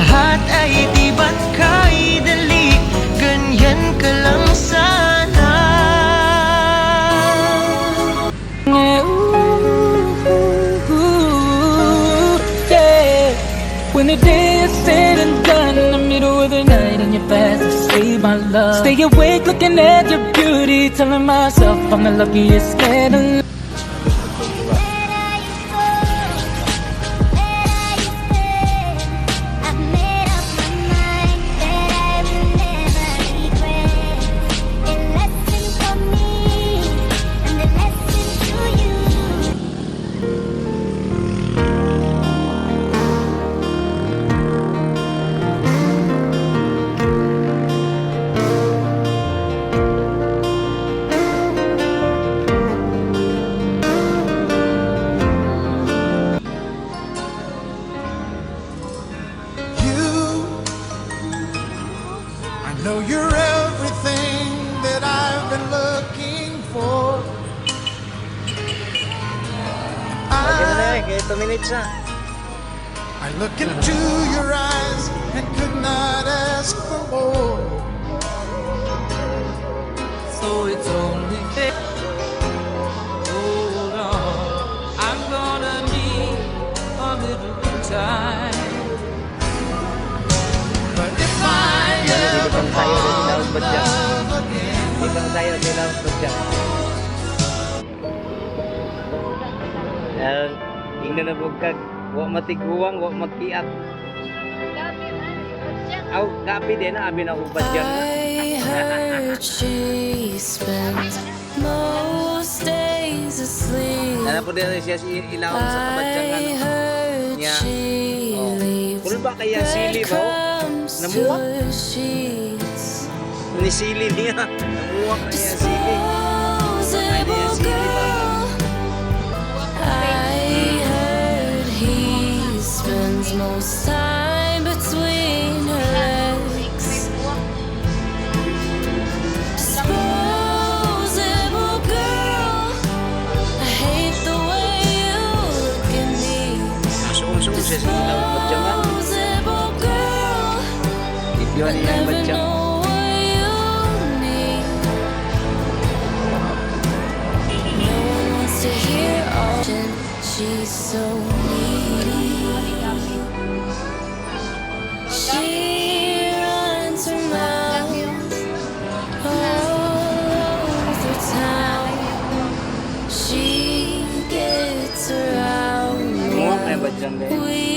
lahat ay di ba't kay dali, ganyan ka lang sana. Yeah. When the day is said and done, in the middle of the night and you're fast asleep, my love, stay awake looking at your beauty, telling myself I'm the luckiest man alive. Know you're everything that I've been looking for. I look into your eyes and could not ask for more. So it's only fair. Hold on, I'm gonna need a little time. But if I ever fall in love again, ingnan na bugkag, wa matiguwang, wa magkiat. Aw, gabi din na abi na ubad yan. I heard she spent most days asleep. Ano po din siya si ilaw sa kabadyangan. I heard Nya. she leaves Kulba kaya sili ba? breadcrumbs Namuwak? to the sheets. Ni sili niya. Namuwak na niya sili. Disposable girl. I heard he spends most time between her legs. Disposable girl. I hate the way you look at me. Masung-sung siya sa ilaw sa kabadyangan. Disposable girl. Ibyon niya ang Never badyang. know what you need. No one wants to hear all that she's so needy. She runs her mouth all over town. She gets around Namuwak na yung badyang din. we